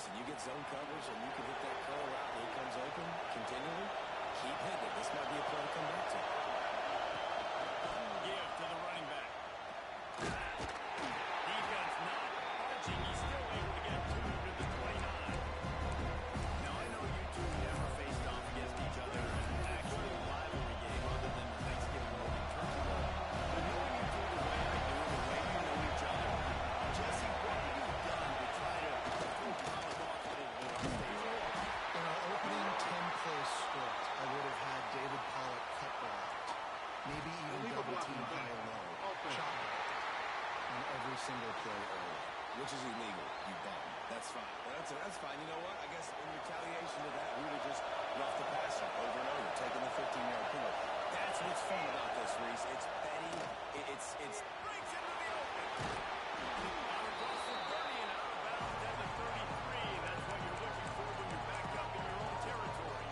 listen, you get zone coverage and you can hit that curl route and he comes open continually, keep hitting it. This might be a play to come back to. Give to the running back. Defense not budging. He's still able to get 2 to the 29. Now, I know you two never faced off against each other in an actual rivalry game other than the Thanksgiving morning turkey bowl. But knowing you two the way I do, the way you know each other, Jesse, what have you done to try to throw Thomas off a little bit on stage? In our opening 10-play script, I would have had David Pollock cut blocked, maybe even double team high low, shot on every single play early. Which is illegal, you bum. That's fine. That's fine. You know what? I guess in retaliation to that, we would just rough the passer over and over, taking the 15-yard penalty. That's what's fun about this, Reese. It's petty. It's Breaks into the open. Out across the 30 and out of bounds at the 33. That's what you're looking for when you're back up in your own territory.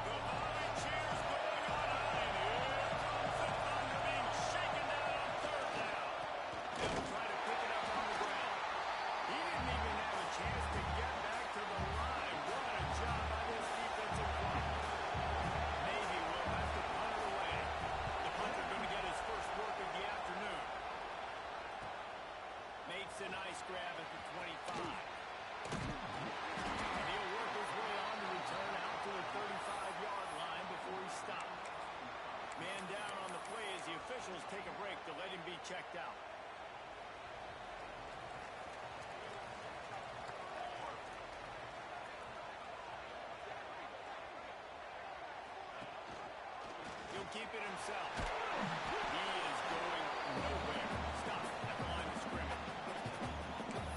The Volley cheers going on high. And here comes the Thunder being shaken down on 3rd down. They'll try to pick it up on the ground. He didn't even have a chance to get back to the line. What a job by this defensive front. Maybe we'll have to punt it away. The punter going to get his first work of the afternoon. Makes a nice grab at the 25. And he'll work his way on to return out to the 35-yard line before he stopped. Man down on the play as the officials take a break to let him be checked out. He'll keep it himself. He is going nowhere. Stop at the line of scrimmage.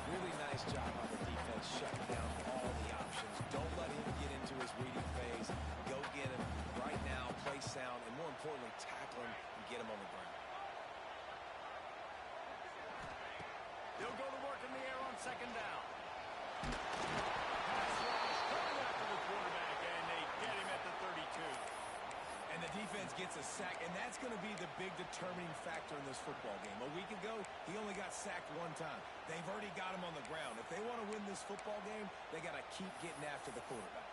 really nice job on the defense, shutting down all the options. Don't let him get into his reading phase. Go get him right now, play sound, and more importantly, tackle him and get him on the ground. He'll go to work in the air on 2nd down. Pass rush coming after the quarterback, and they get him at the 32. And the defense gets a sack, and that's going to be the big determining factor in this football game. A week ago, he only got sacked 1 time. They've already got him on the ground. If they want to win this football game, they got to keep getting after the quarterback.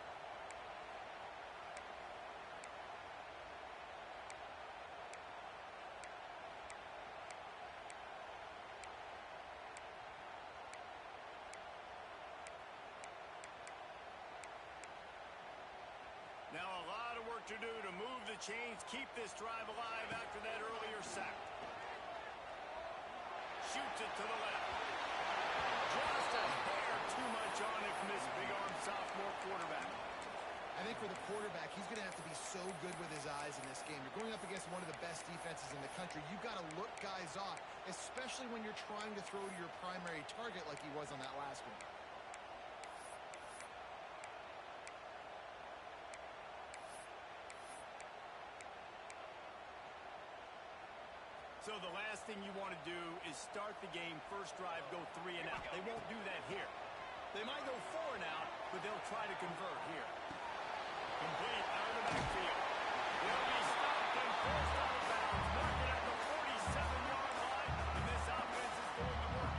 Now a lot of work to do to move the chains, keep this drive alive after that earlier sack. Shoots it to the left. Just a hair too much on it from this big-arm sophomore quarterback. I think for the quarterback, he's going to have to be so good with his eyes in this game. You're going up against one of the best defenses in the country. You've got to look guys off, especially when you're trying to throw to your primary target like he was on that last one. So the last thing you want to do is start the game, first drive, go 3 and out. They won't do that here. They might go 4 and out, but they'll try to convert here. Complete out of the backfield. They'll be stopped and forced out of bounds. Marking at the 47-yard line, and this offense is going to work.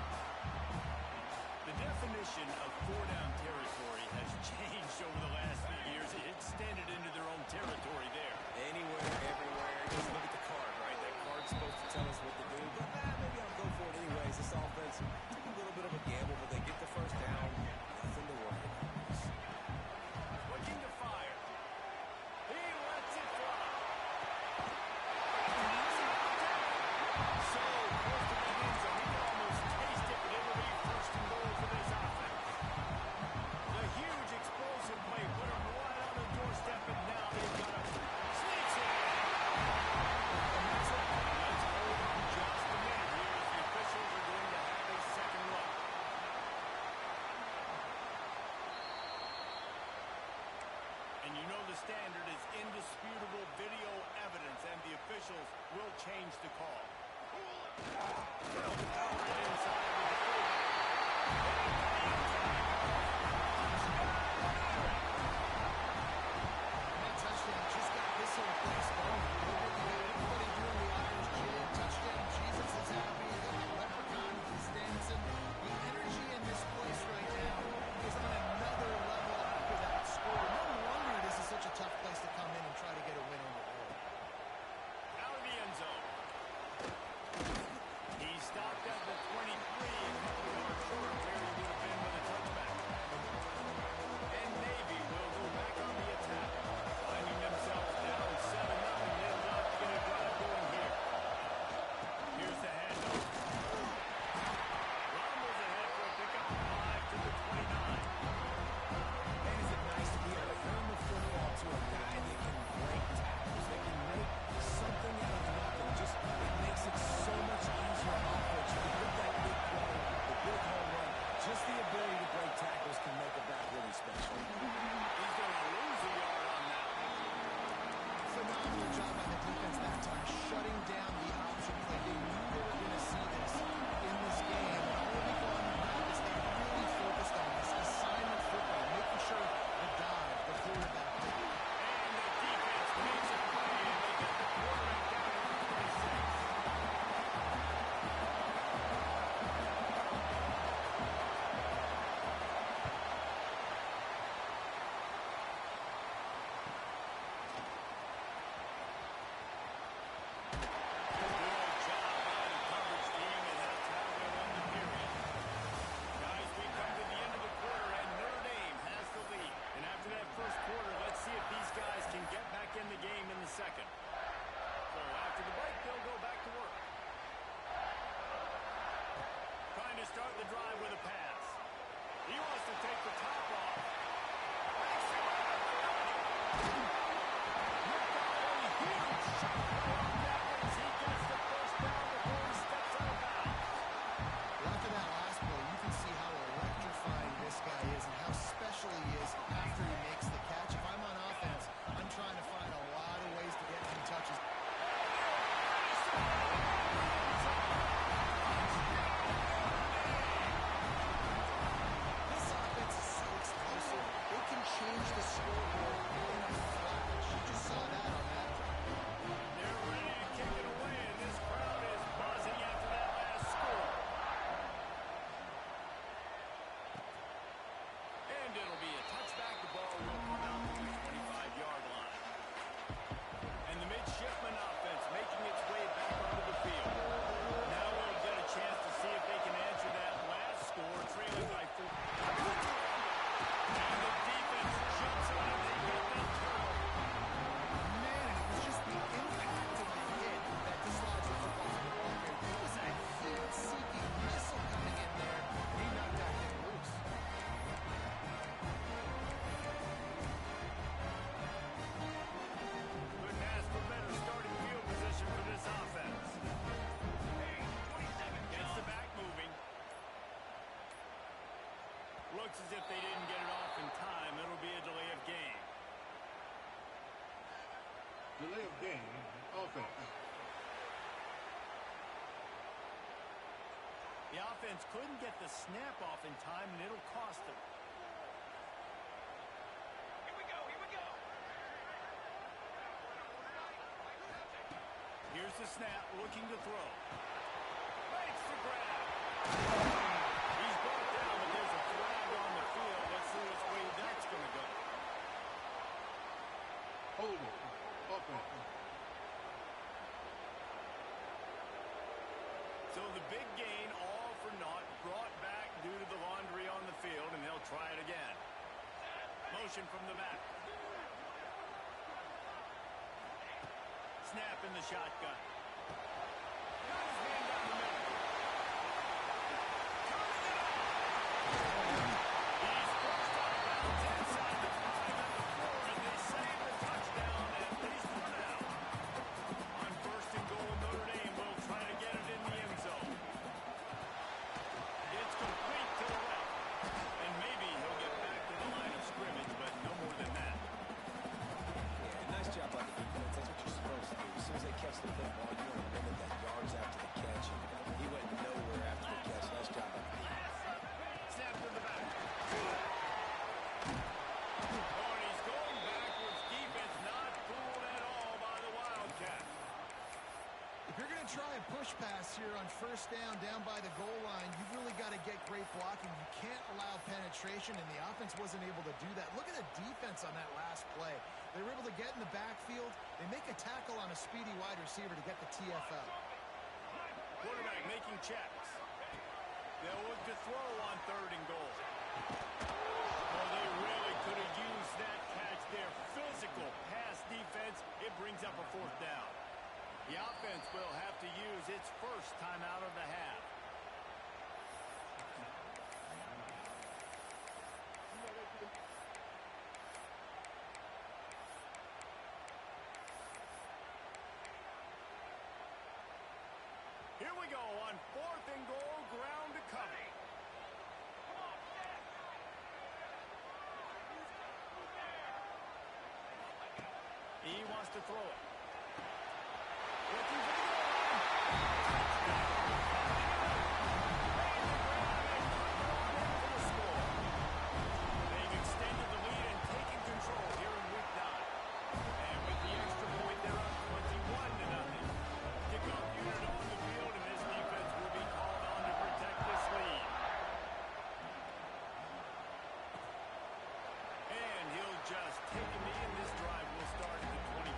The definition of 4-down territory has changed over the last few years. It extended into their own territory there. Anywhere, everywhere. Just look at the card, right? That card's supposed to tell us what to do, but maybe I'll go for it anyways. This offense took a little bit of a gamble, but they get the first down. Nothing to worry about. Looking to fire. He lets it fly. So close to the end zone, he can almost taste it, but it'll be 1st and goal for this offense. The huge explosive play put him right on the doorstep, and now they've got him. Sneaks it. Let's hold on just a minute here as the officials are going to have a second look. And you know the standard is indisputable video evidence, and the officials will change the call. Right inside with the fullback. That touchdown just got this whole place going. Everybody doing the Irish chant. Touchdown, Jesus is happy. The leprechaun is dancing. The energy in this place right now is is and how special he is after he makes the catch. If I'm on offense, I'm trying to find a lot of ways to get him touches. This offense is so explosive. They can change the scoreboard in a flash. You just saw that on that drive. They're ready to kick it away, and this crowd is buzzing after that last score. And it'll be a touchback. The ball will come out to the 25-yard line. And the midshipman offense making its way back onto the field. Now we'll get a chance to see if they can answer that last score, trailing by 4. And the defense jumps on it. They get that turnover. Man, it was just the impact of the hit that dislodged the football from the ball here. It was a heat-seeking missile coming in there, and he knocked that thing loose. Couldn't ask for better starting field position for this offense. Gets the back moving. Looks as if they didn't get it off in time. It'll be a delay of game. Delay of game, offense. The offense couldn't get the snap off in time, and it'll cost them. Here's the snap, looking to throw. Makes the grab. He's brought down, but there's a flag on the field. Let's see which way that's going to go. Holding, offense. So the big gain, all for naught, brought back due to the laundry on the field, and they'll try it again. Motion from the back. Snap in the shotgun. Got his man down the middle. He's forced out of bounds inside the 5 at the 4, and they save the touchdown, at least for now. On 1st and goal, Notre Dame will try to get it in the end zone. It's complete to the left. And maybe he'll get back to the line of scrimmage, but no more than that. Yeah, nice job by the defense. That's what you're supposed to do. As soon as they catch the football, you want to limit that yards after the catch. He went nowhere after the catch. Nice job by the defense. Snap to the back. Oh, and he's going backwards. Defense not fooled at all by the Wildcats. If you're going to try a push pass here on 1st down by the goal line, you've really got to get great blocking. You can't allow penetration, and the offense wasn't able to do that. Look at the defense on that last play. They were able to get in the backfield. They make a tackle on a speedy wide receiver to get the TFL. Quarterback making checks. They'll look to throw on 3rd and goal. Well, they really could have used that catch there. Physical pass defense. It brings up a 4th down. The offense will have to use its first timeout of the half. Here we go on 4th and goal, ground to cover. He wants to throw it. Looking for the goal line. They've extended the lead and taken control here in week 9. And with the extra point, they're up 21-0. Kickoff unit on the field, and this defense will be called on to protect this lead. And he'll just take a knee, and this drive will start at the 25.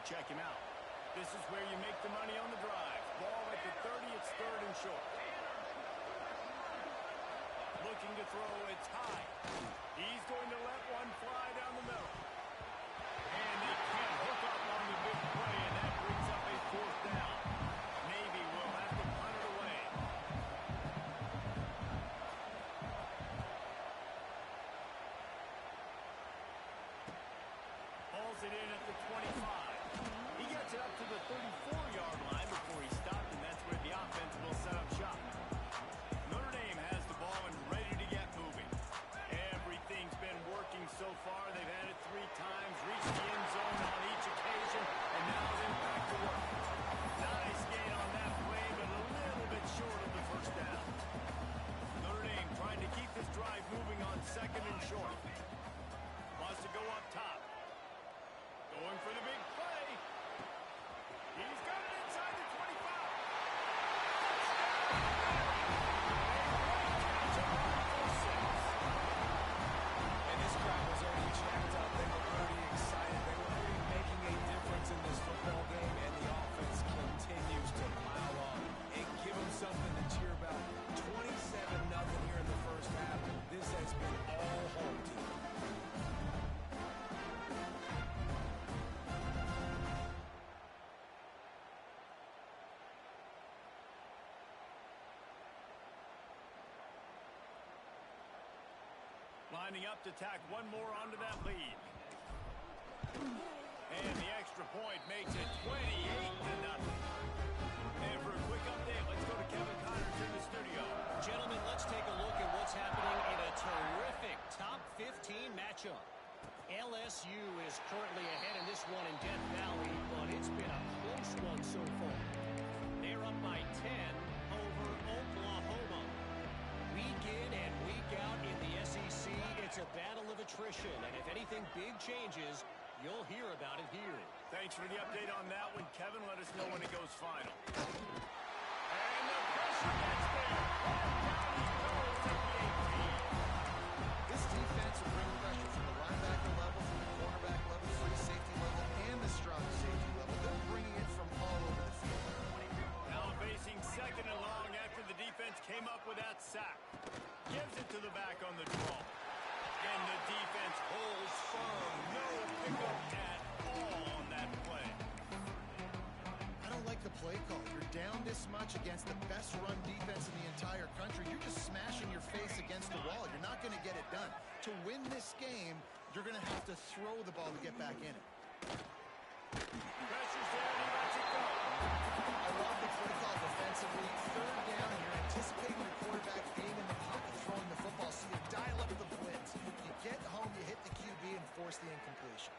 check him out. This is where you make the money on the drive. Ball at the 30, it's third and short. Looking to throw, it's high. He's going to let one fly down the middle. And they can't hook up on the big play, and that brings up a fourth down. Navy will have to punt it away. Hauls it in at the 25. He gets it up to the 34-yard line before he stopped, and that's where the offense will set up shop. Notre Dame has the ball and ready to get moving. Everything's been working so far. They've had it 3 times, reached the end zone on each occasion, and now they're back to work. Nice gain on that play, but a little bit short of the first down. Notre Dame trying to keep this drive moving on second and short. Wants to go up top. Going for the big play. He's got it inside the 25. And this crowd was already jacked up. They were already excited. They were already making a difference in this football game, and the offense continues to pile on and give them something to cheer about. 27-0 here in the first half. This has been all home team. Lining up to tack one more onto that lead. And the extra point makes it 28-0. And for a quick update, let's go to Kevin Connors in the studio. Gentlemen, let's take a look at what's happening in a terrific top 15 matchup. LSU is currently ahead in this one in Death Valley, but it's been a close one so far. They're up by 10 over Oklahoma. Week in and week out in the SEC, it's a battle of attrition, and if anything big changes, you'll hear about it here. Thanks for the update on that one, Kevin. Let us know when it goes final. And the pressure gets there. Down he goes at the 18. This defense will bring pressure from the linebacker level, from the cornerback level, free safety level, and the strong safety level. They're bringing it from all over the field. Now facing second and long after the defense came up with that sack. Gives it to the back on the draw. And the defense holds firm. No pickup at all on that play. I don't like the play call. You're down this much against the best run defense in the entire country. You're just smashing your face against the wall. You're not going to get it done. To win this game, you're going to have to throw the ball to get back in it. Pressure's there and he lets it go. I love the play call defensively. Third down, and you're anticipating your quarterback being in the pocket throwing the football, so you dial up the blitz. You get home, you hit the QB, and force the incompletion.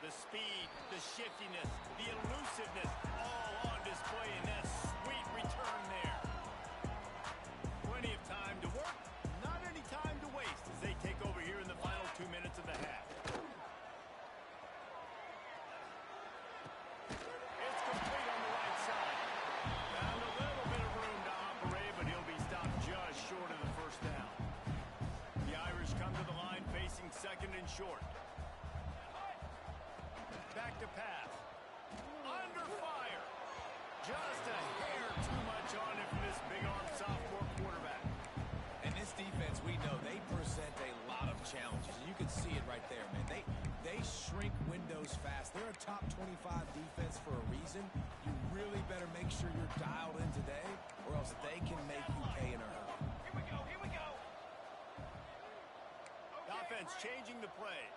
The speed, the shiftiness, the elusiveness, all on display in that sweet return there. Plenty of time to work, not any time to waste as they take over here in the final 2 minutes of the half. It's complete on the right side. Found a little bit of room to operate, but he'll be stopped just short of the first down. The Irish come to the line facing second and short. Back to pass. Under fire. Just a hair too much on it for this big-arm sophomore quarterback. And this defense, we know, they present a lot of challenges. And you can see it right there, man. They shrink windows fast. They're a top 25 defense for a reason. You really better make sure you're dialed in today, or else they can make you pay in a hurry. Here we go, here we go. The offense changing the play.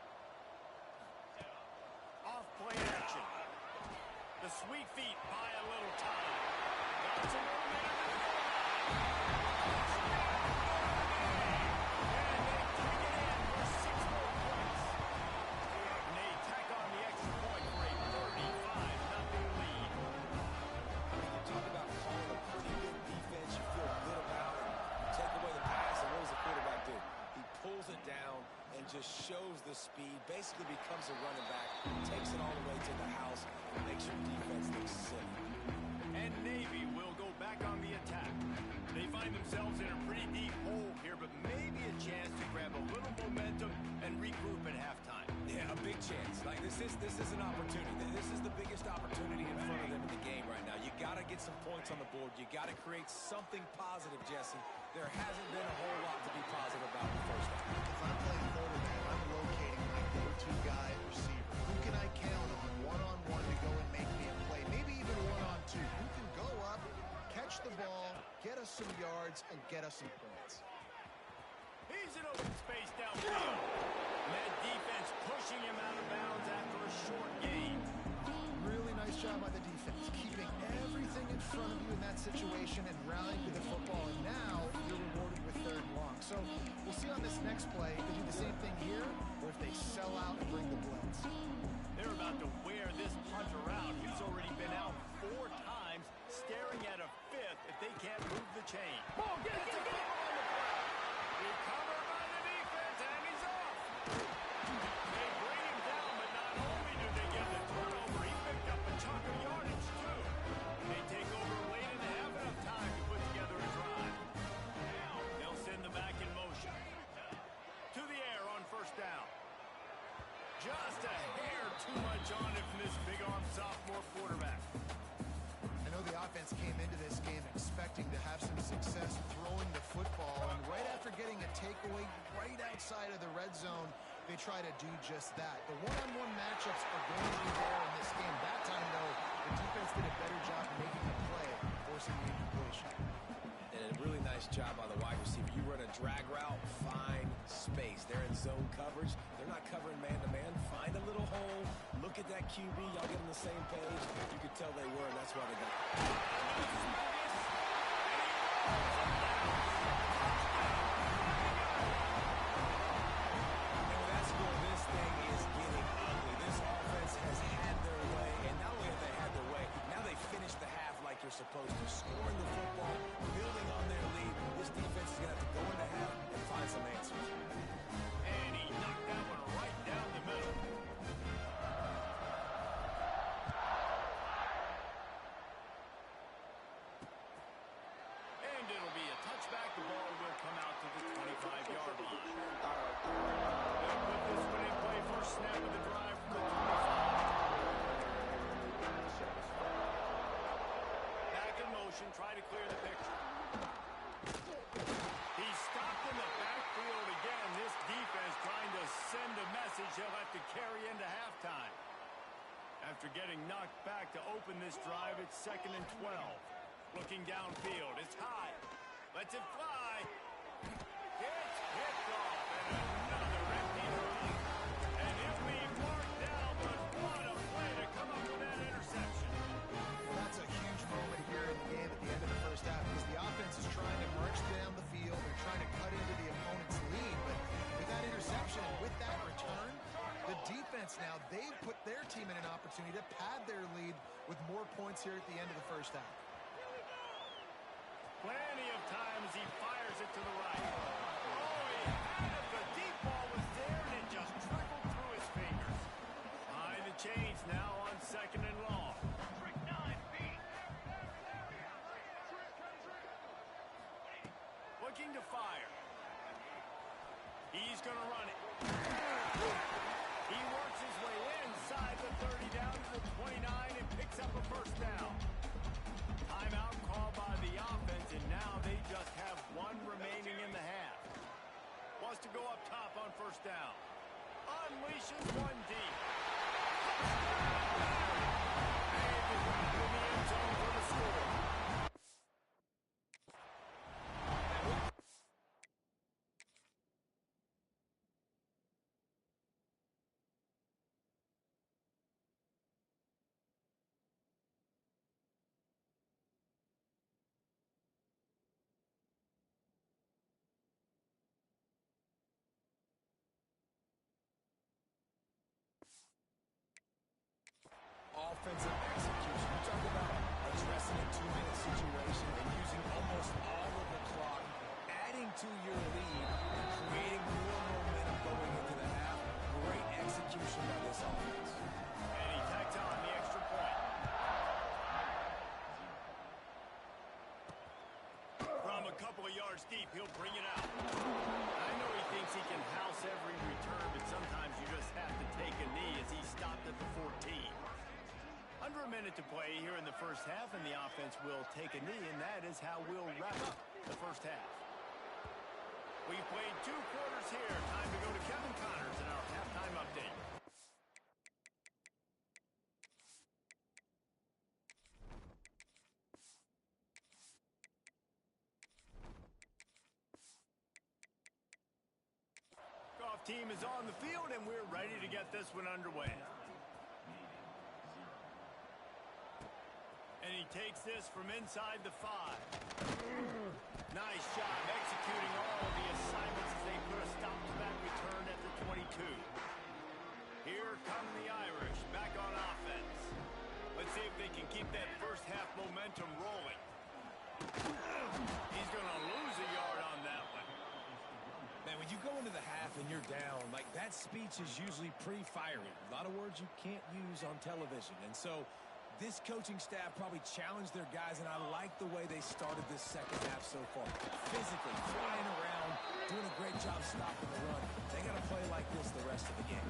Off play action. The sweet feet buy a little time. Got some room in the goal line. And they take it in for 6 more points. And they tack on the extra point for a 35-0 lead. I mean, you talk about calling a pretty good defense you feel good about. You take away the pass, and what does the quarterback do? He pulls it down and just shows the speed, basically becomes a running back, takes it all the way to the house, and makes your defense look silly. And Navy will go back back on the attack. They find themselves in a pretty deep hole here, but maybe a chance to grab a little momentum and regroup at halftime. Yeah, a big chance. Like, this is an opportunity. This is the biggest opportunity in front of them in the game right now. You got to get some points on the board. You got to create something positive, Jesse. There hasn't been a whole lot to be positive about in the first half. If I'm playing quarterback, I'm locating my go-to guy at receiver. Who can I count on one-on-one to go and make me a play? Maybe even one-on-two. Who can go up, catch the ball, get us some yards, and get us some points? He's in open space downfield. And that defense pushing him out of bounds after a short gain. Really nice job by the defense, keeping everything in front of you in that situation and rallying to the football. And now you're rewarded with third and long. So we'll see on this next play if they do the same thing here or if they sell out and bring the blitz. They're about to wear this punter out. He's already been out 4 times, staring at a 5th if they can't move the chain. Ball, get it, get it! Recovered by the defense, and he's off. They bring him down, but not only do they get the turnover, he picked up a chunk of yardage, too. They take over late in the half, enough time to put together a drive. Now they'll send the back in motion. To the air on first down. Just a hair too much on it from this big-arm sophomore quarterback. I know the offense came into this game expecting to have some success throwing the football, and right after getting a takeaway right outside of the red zone, they try to do just that. The one-on-one matchups are going to be there in this game. That time, though, the defense did a better job making the play, forcing the incompletion. And a really nice job by the wide receiver. You run a drag route, find space. They're in zone coverage. They're not covering man-to-man. Find a little hole. Look at that QB. Y'all get on the same page. You could tell they were, and that's why they got it. And with that score, this thing is getting ugly. This offense has had their way, and not only have they had their way, now they finished the half like you're supposed to, scoring the football, building on their lead. This defense is going to have to go into half and find some answers. And he knocked that one right down the middle. And it'll be a touchback. The ball will come out to the 25-yard line. They'll put this one in play. First snap of the drive from the 25. Back in motion, try to clear the picture. He's stopped in the backfield again. This defense trying to send a message he'll have to carry into halftime. After getting knocked back to open this drive, it's 2nd and 12. Looking downfield, it's high. Lets it fly. It's picked off, and another empty run. And he'll be marked down, but what a play to come up with that interception. That's a huge moment here in the game at the end of the first half because the offense is trying to march down the field. They're trying to cut into the opponent's lead, but with that interception and with that return, the defense now, they've put their team in an opportunity to pad their lead with more points here at the end of the first half. Plenty of times he fires it to the right. Oh, he had it. The deep ball was there, and it just trickled through his fingers. Behind the chains now on 2nd and long. Looking to fire. He's going to run it. He works his way inside the 30 down to the 29 and picks up a first down. Timeout called by the offense, and now they just have one remaining in the half. Wants to go up top on first down. Unleashes one deep. And the back in the end zone for the score. Offensive execution. You talk about addressing a 2-minute situation and using almost all of the clock, adding to your lead, and creating more momentum going into the half. Great execution by this offense. And he tacks on the extra point. couple of yards deep. He'll bring it out. I know he thinks he can house every return, but sometimes you just have to take a knee as he stopped at the 14. Under a minute to play here in the first half, and the offense will take a knee, and that is how we'll wrap up the first half. We've played 2 quarters here. Time to go to Kevin Connors in our halftime update. Golf team is on the field, and we're ready to get this one underway. And he takes this from inside the 5. Nice job executing all of the assignments as they put a stop to that return at the 22. Here come the Irish back on offense. Let's see if they can keep that first half momentum rolling. He's going to lose a yard on that one. Man, when you go into the half and you're down, like, that speech is usually pretty fiery. A lot of words you can't use on television. And so this coaching staff probably challenged their guys, and I like the way they started this second half so far. Physically, flying around, doing a great job stopping the run. They got to play like this the rest of the game.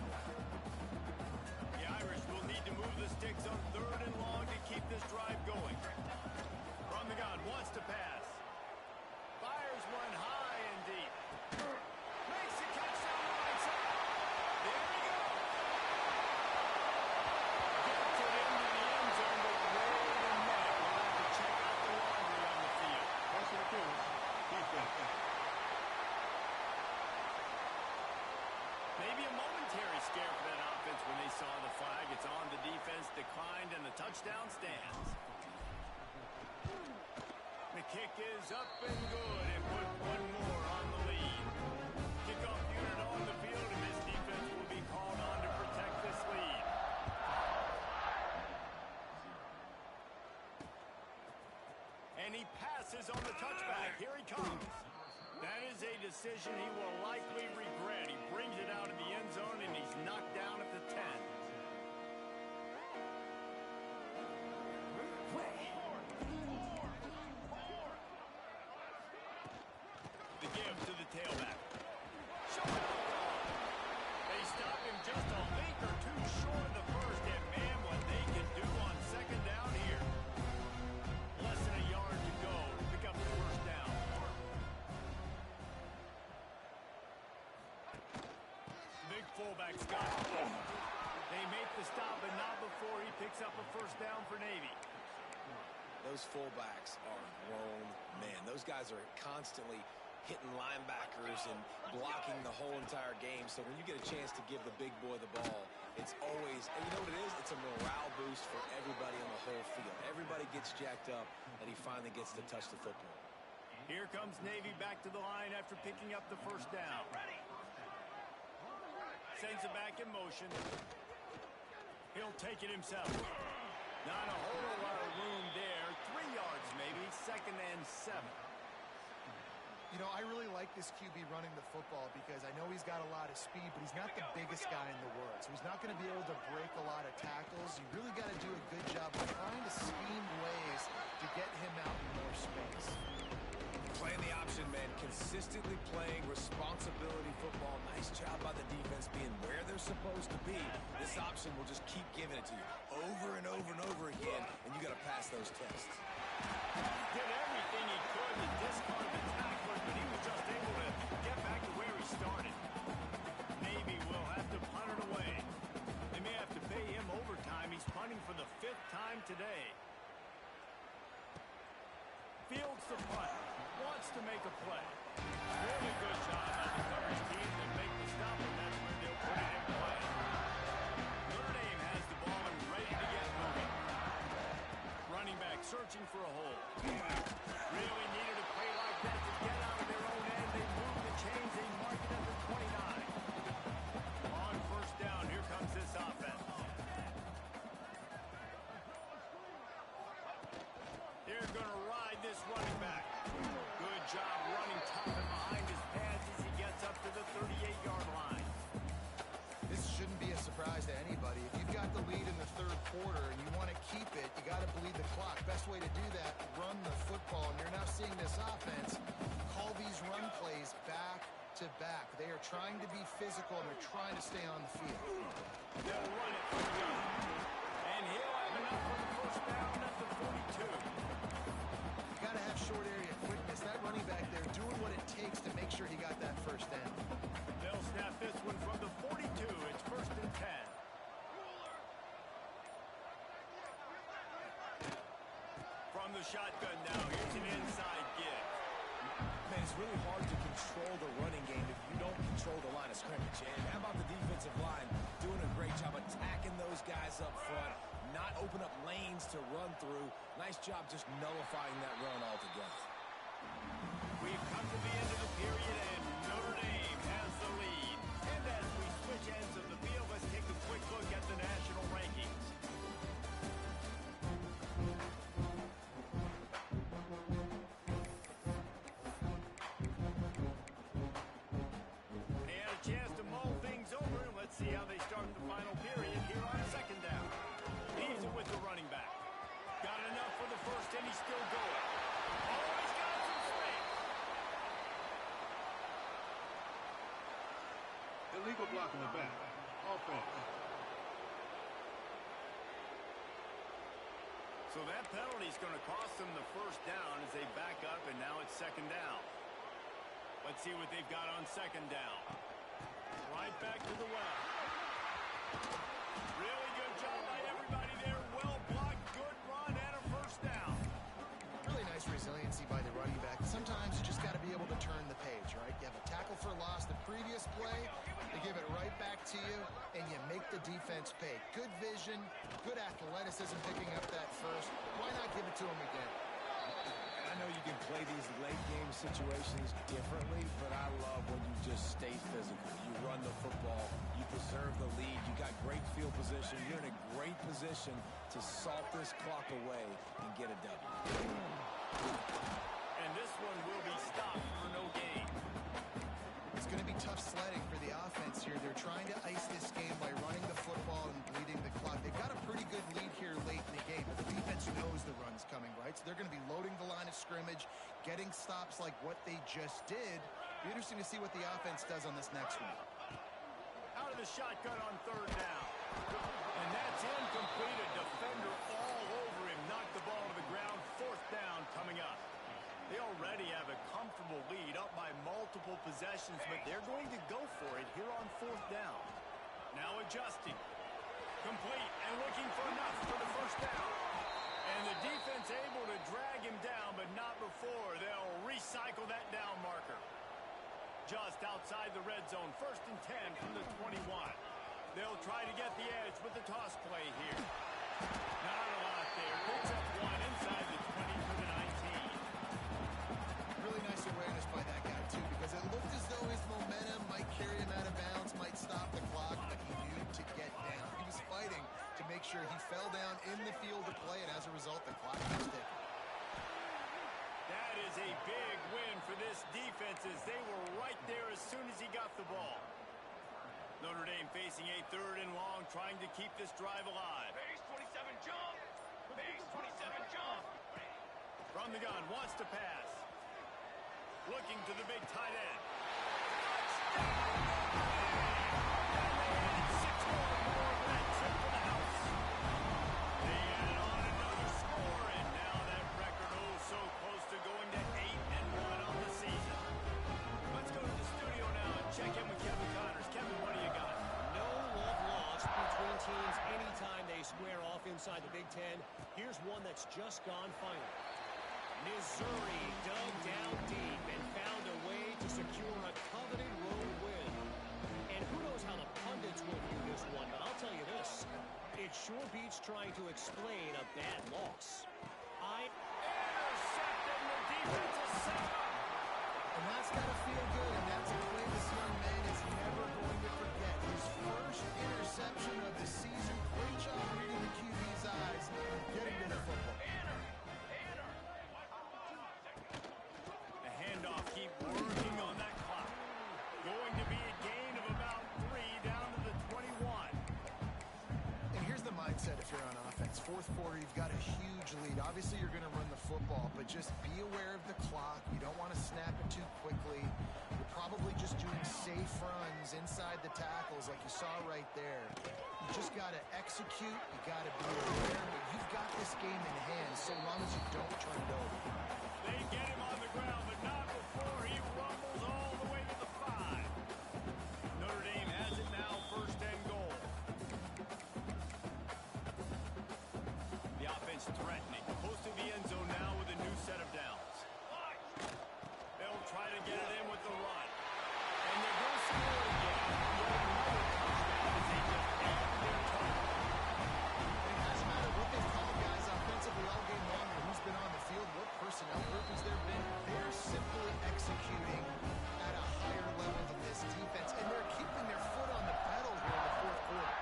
The Irish will need to move the sticks on 3rd and long to keep this drive going. From the gun, wants to pass. Fires one high and deep. Makes the catch down the right side. There we go. Gets it into the end zone, but way in the net. We'll have to check out the laundry on the field. That's what it is. Defense. Maybe a momentary scare for that offense when they saw the flag. It's on, the defense declined, and the touchdown stands. The kick is up and good, and put one more on the lead. Kickoff unit on the field, and this defense will be called on to protect this lead. And he passes on the touchback. Here he comes. That is a decision he will likely regret. He brings it out of the end zone, and he's knocked down at the 10. The give to the tailback. They stop him just a link or 2 short of the first, and man, what they can do on second down here. Less than a yard to go to pick up the first down. Big fullback Scott. They make the stop, but not before he picks up a first down for Navy. Those fullbacks are grown men. Those guys are constantly hitting linebackers and blocking the whole entire game. So when you get a chance to give the big boy the ball, it's always, and you know what it is? It's a morale boost for everybody on the whole field. Everybody gets jacked up, and he finally gets to touch the football. Here comes Navy back to the line after picking up the first down. Sends it back in motion. He'll take it himself. Not a whole lot of room there. 3 yards maybe, 2nd and 7. You know, I really like this QB running the football because I know he's got a lot of speed, but he's not the biggest guy in the world. So he's not going to be able to break a lot of tackles. You really got to do a good job of trying to scheme ways to get him out in more space. Playing the option, man. Consistently playing responsibility football. Nice job by the defense being where they're supposed to be. This option will just keep giving it to you over and over and over again, and you got to pass those tests. Did everything he could to discard the tackler, but he was just able to get back to where he started. Navy will have to punt it away. They may have to pay him overtime. He's punting for the 5th time today. Fields the punt. Wants to make a play. Really good job by the coverage team to make the stop, and that's where they'll put it in play. Notre Dame has the ball and ready to get moving. Running back searching for a hole. Really needed a play like that to get out of their own end. They move the chains. They mark it at the 29. On first down, here comes this offense. They're going to ride this running back. Good job running tough and behind his pads as he gets up to the 38-yard line. This shouldn't be a surprise to anybody. If you've got the lead in the 3rd quarter and you want to keep bit. You got to bleed the clock. Best way to do that, run the football. And you're now seeing this offense call these run plays back to back. They are trying to be physical, and they're trying to stay on the field. They'll run it from the gun. And he'll have enough for the first down at the 42. You got to have short area quickness. That running back there doing what it takes to make sure he got that first down. They'll snap this one from the 42. It's first and 10. From the shotgun now, here's an inside give. Man, it's really hard to control the running game if you don't control the line of scrimmage. And how about the defensive line doing a great job attacking those guys up front, not open up lanes to run through. Nice job just nullifying that run altogether. We've come to the end of the period, and Notre Dame has the lead. And as we switch ends of the field, let's take a quick look at the national rankings. They had a chance to mull things over, and let's see how they start the final period here on second down. He's it with the running back. Got enough for the first, and he's still going. Oh, he's got some space. Illegal block in the back. Offense. So that penalty is going to cost them the first down as they back up, and now it's second down. Let's see what they've got on second down. Right back to the well. Really good job by everybody there. Well blocked, good run, and a first down. Really nice resiliency by the running back. Sometimes you just got to be able to turn the page, right? You have a tackle for loss the previous play, they give it right back to you, and you make the defense pay. Good vision, good athleticism picking up that first. Why not give it to him again? I know you can play these late game situations differently, but I love when you just stay physical. You run the football, you preserve the lead, you got great field position, you're in a great position to salt this clock away and get a W. And this one will be stopped for no gain. It's going to be tough sledding for the offense here. They're trying to ice this game by running the football and bleeding the clock. They've got a pretty good lead here late in the game, but the defense knows the run's coming, right? So they're going to be loading the line of scrimmage, getting stops like what they just did. Be interesting to see what the offense does on this next one. Out of the shotgun on third down. And that's incomplete. A defender all over him. Knocked the ball to the ground. Fourth down coming up. They already have a comfortable lead up by multiple possessions, but they're going to go for it here on fourth down. Now adjusting. Complete and looking for enough for the first down. And the defense able to drag him down, but not before. They'll recycle that down marker. Just outside the red zone. First and 10 from the 21. They'll try to get the edge with the toss play here. Not a lot there. Picks up one inside the 20 for the 19. Really nice awareness by that guy, too, because it looked as though his momentum might carry him out of bounds, might stop the clock, but he knew to get down. He was fighting to make sure he fell down in the field to play, and as a result, the clock was ticking. That is a big win for this defense as they were right there as soon as he got the ball. Notre Dame facing a third and long, trying to keep this drive alive. Base 27 jump. Base 27 jump. From the gun, wants to pass. Looking to the big tight end. They added on another score, and now that record so close to going to 8-1 on the season. Let's go to the studio now and check in with Kevin Connors. Kevin, what do you got? No love lost between teams anytime they square off inside the Big Ten. Here's one that's just gone final. Missouri dug down deep and found a way to secure a coveted road win. And who knows how the pundits will view this one, but I'll tell you this. It sure beats trying to explain a bad loss. Intercepted, the defense is set up. And that's got to feel good, and that's a play this young man is never going to forget. His first interception of the season. Great job reading the QB's eyes and getting to the football. The handoff, keep working on that clock. Going to be a gain of about 3 down to the 21. And here's the mindset if you're on offense. It's fourth quarter. You've got a huge lead. Obviously, you're going to run the football, but just be aware of the clock. You don't want to snap it too quickly. You're probably just doing safe runs inside the tackles like you saw right there. You just got to execute. You got to be aware, but you've got this game in hand so long as you don't turn it over. They get him on the ground, but not before he rumbles all the way to the 5. Notre Dame has it now, first and goal. The offense threatening. Close to the end zone now with a new set of downs. They'll try to get it in with the run. And they're going to score again. Another touchdown as they just add their target. It doesn't matter what they've called guys offensively all game long or who's been on the field, what personnel groupings there have been. They're simply executing at a higher level than this defense, and they're keeping their foot on the pedal here in the fourth quarter.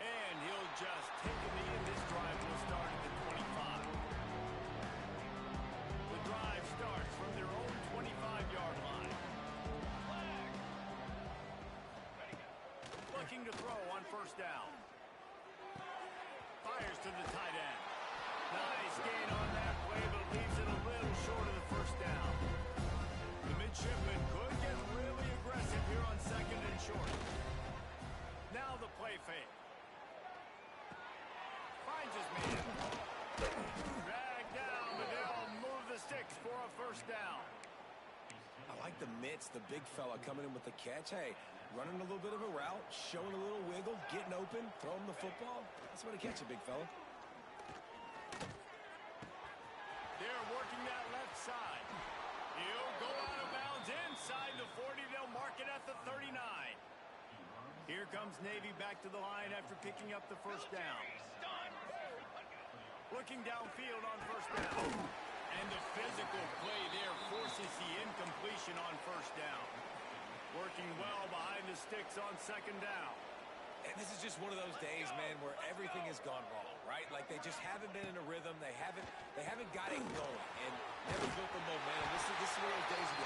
And he'll just take a knee, and this drive will start at the 25. The drive starts from their own 25-yard line. Looking to throw on first down. Fires to the tight end. Nice gain on that play, but leaves it a little short of the first down. The midshipman could get really aggressive here on second and short. Now the play fake. Finds his man. Dragged down, but they'll move the sticks for a first down. I like the mitts, the big fella coming in with the catch. Hey, running a little bit of a route, showing a little wiggle, getting open, throwing the football. That's what a catch, a big fella. They're working that left side. He'll go out of bounds inside the 40. They'll mark it at the 39. Here comes Navy back to the line after picking up the first down. Looking downfield on first down. And the physical play there forces the incompletion on first down. Working well behind the sticks on second down. And this is just one of those days, man, where everything has gone wrong, right? Like they just haven't been in a rhythm. They haven't got it going and never built the momentum. This is one of those days where